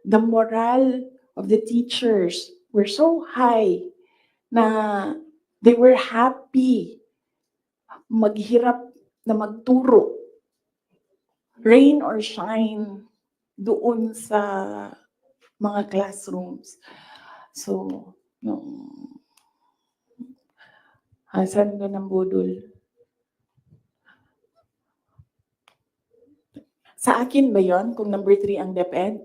the morale of the teachers were so high na they were happy maghirap na magturo, rain or shine, doon sa mga classrooms. So, yung asan doon ang budol? Sa akin ba yon kung number 3 ang DepEd?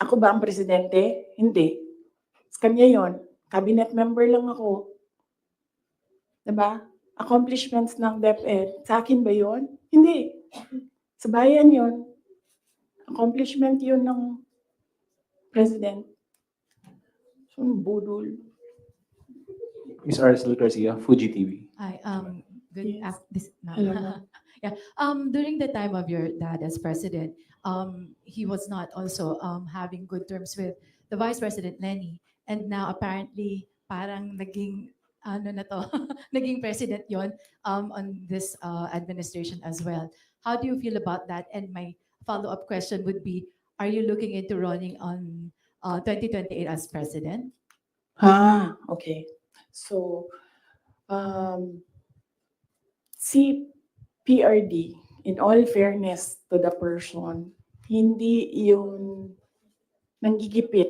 Ako ba ang presidente? Hindi. Sa kanya yon. Cabinet member lang ako. Diba? Accomplishments ng DepEd. Sa akin ba yon? Hindi. Sa bayan yon. Accomplishment yun ng president. So, budol. Ms. Aracel Garcia, Fuji TV. Hi, good Yes. afternoon. Yeah. During the time of your dad as president, he was not also having good terms with the Vice President Lenny, and now apparently parang naging ano na to, naging president yon on this administration as well. How do you feel about that? And my follow-up question would be, are you looking into running on 2028 as president? Okay. So, si PRD, in all fairness to the person, hindi yun nanggigipit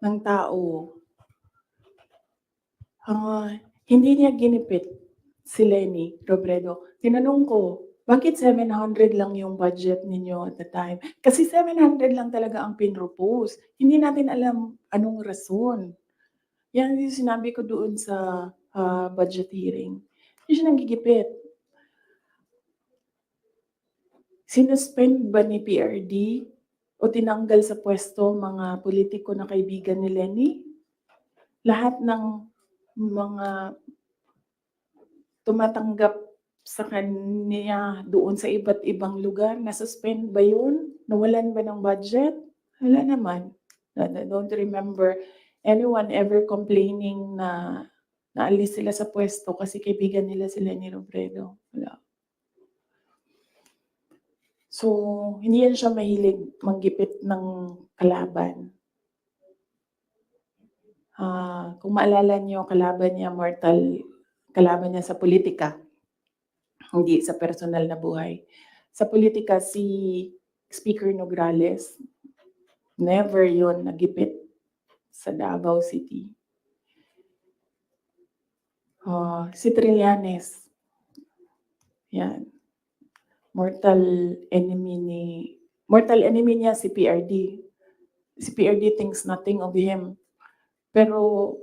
ng tao. Hindi niya ginipit si Lenny Robredo. Tinanong ko, bakit 700 lang yung budget ninyo at the time? Kasi 700 lang talaga ang pinropose. Hindi natin alam anong rason. Yan yung sinabi ko doon sa budget hearing. Hindi siya nanggigipit. Sinuspend ba ni PRD o tinanggal sa pwesto mga politiko na kaibigan ni Lenny? Lahat ng mga tumatanggap sa kanya doon sa iba't ibang lugar, nasuspend ba yun? Nawalan ba ng budget? Wala naman. I don't remember anyone ever complaining na naalis sila sa pwesto kasi kaibigan nila si Lenny Robredo. Wala. So, hindi yan siya mahilig manggipit ng kalaban. Kung maalala niyo, kalaban niya sa politika, hindi sa personal na buhay. Sa politika, si Speaker Nograles, never yon nagipit sa Davao City. Si Trillanes, yan. Mortal enemy niya si PRD. Si PRD thinks nothing of him. Pero,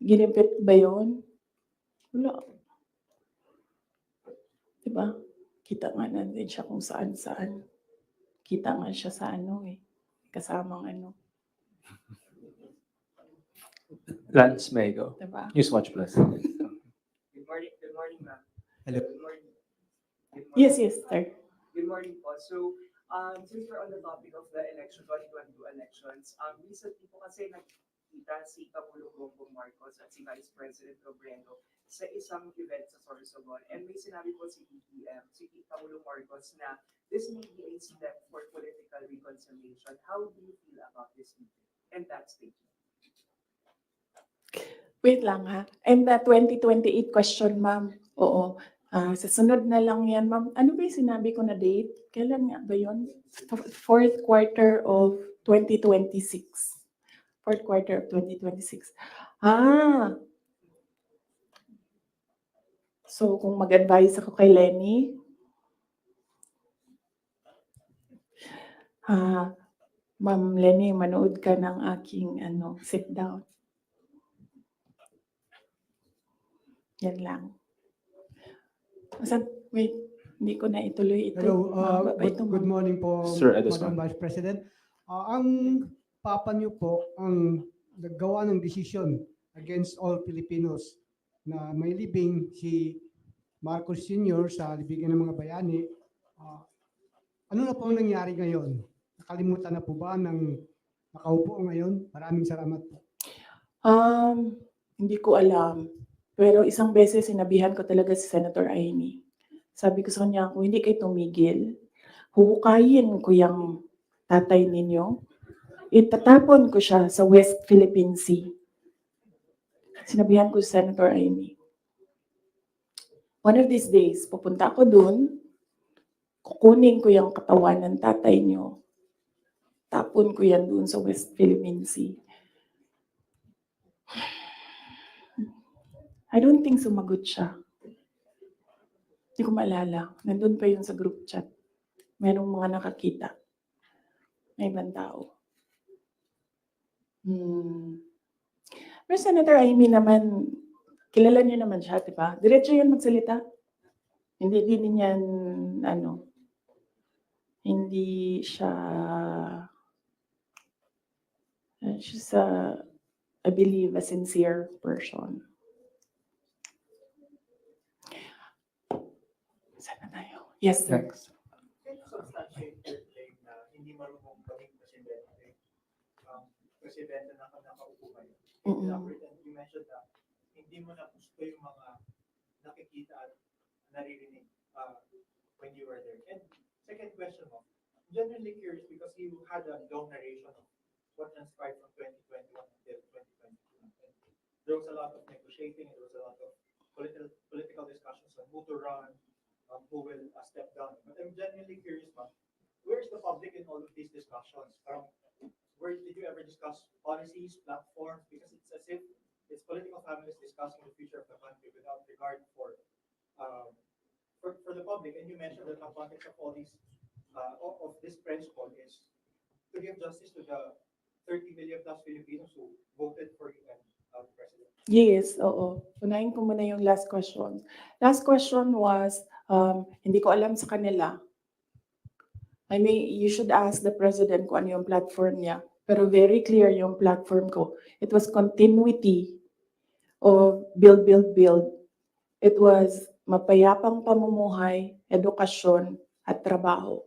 ginipit ba yun? Wala. Diba? Kita nga natin siya kung saan-saan. Kita nga siya sa kasamang Lance Mego, Diba? Newswatch Plus. Good morning, ma'am. Hello. Good morning. Yes, sir. Good morning po. So, since we're on the topic of the 2022 elections, recently po kasi nakita si Pangulong Bongbong Marcos at si Vice President Robredo sa isang event sa Sorsogon. And may sinabi po si Pangulong Marcos na this may be a step for political reconciliation. How do you feel about this meeting and that statement? Wait lang ha. And the 2028 question, ma'am. Oo. Sa sunod na lang yan, ma'am. Ano ba yung sinabi ko na date? Kailan nga ba yun? Fourth quarter of 2026. Fourth quarter of 2026. So, kung mag-advise ako kay Lenny, Ma'am Lenny, manood ka ng aking sit down. Yan lang. Wait, hindi ko na ituloy ito. Hello, Ito, good morning po, Sir Edison. Madam Vice President. Ang papa niyo po ang naggawa ng desisyon against all Filipinos na may libing si Marcos Sr. sa libigan ng mga bayani. Ano na po ang nangyari ngayon? Nakalimutan na po ba ng nakaupo ngayon? Maraming salamat po. Hindi ko alam. Pero isang beses sinabihan ko talaga si Senator Amy. Sabi ko sa kanya, kung hindi kayo tumigil, huhukayin ko yung tatay ninyo, itatapon ko siya sa West Philippine Sea. Sinabihan ko si Senator Amy, one of these days, pupunta ako dun, kukunin ko yung katawan ng tatay niyo, tapon ko yan dun sa West Philippine Sea. I don't think sumagot siya. Hindi ko maalala. Nandun pa yun sa group chat. Merong mga nakakita. May ibang tao. Pero Senator Amy naman, kilala niyo naman siya, di ba? Diretso yan magsalita. Hindi din yan, hindi siya, she's I believe, a sincere person. Saan na tayo? Yes, sir. Next. Can you substantiate your claim na hindi marunong maging presidente? Presidente na nakaupo kayo. Mm-mm. Elaborate, and you mentioned na hindi mo na gusto yung mga nakikita at naririnig when you were there. And second question mo, I'm genuinely curious because you had a long narration of what transpired from 2021 until 2022. And there was a lot of negotiating, and there was a lot of political discussions on who to run, who will step down. But I'm genuinely curious, ma'am, where is the public in all of these discussions? Where did you ever discuss policies, platforms? Because it's as if it's political families discussing the future of the country without regard for the public. And you mentioned that the context of all these of this press call is to give justice to the 30 million plus Filipinos who voted for you as president. Yes, oo. Unahin ko muna yung last question. Last question was, hindi ko alam sa kanila. I mean, you should ask the president kung ano yung platform niya. Pero very clear yung platform ko. It was continuity of build, build, build. It was mapayapang pamumuhay, edukasyon, at trabaho.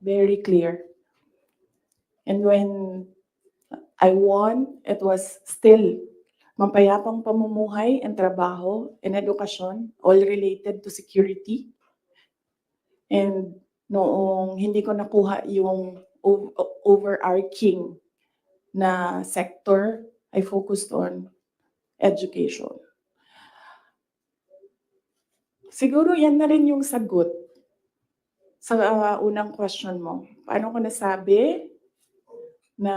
Very clear. And when I won, it was still mapayapang pamumuhay and trabaho and edukasyon, all related to security. And noong hindi ko nakuha yung overarching na sector, I focused on education. Siguro yan na rin yung sagot sa unang question mo. Paano ko nasabi na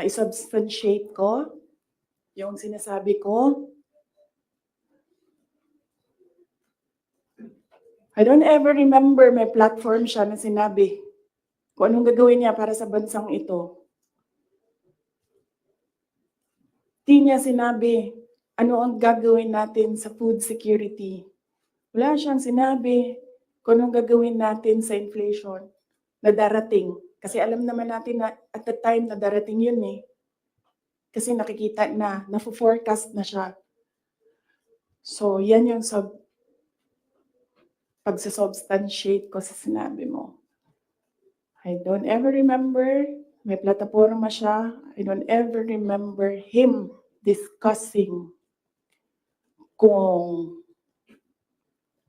isubstantiate ko yung sinasabi ko? I don't ever remember may platform siya na sinabi kung anong gagawin niya para sa bansang ito. Di niya sinabi ano ang gagawin natin sa food security. Wala siyang sinabi kung anong gagawin natin sa inflation na darating. Kasi alam naman natin na at the time na darating yun eh. Kasi nakikita na, na-forecast na siya. So, yan yung pagsasubstantiate ko sa sinabi mo. I don't ever remember, may plataforma siya. I don't ever remember him discussing kung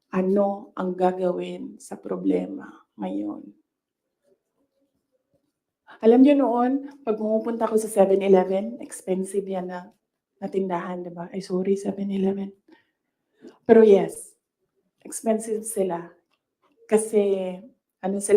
ano ang gagawin sa problema ngayon. Alam niyo noon, pag pumupunta ako sa 7-Eleven, expensive yan na tindahan, di ba? Ay, sorry, 7-Eleven. Pero yes, expensive sila. Kasi, ano sila,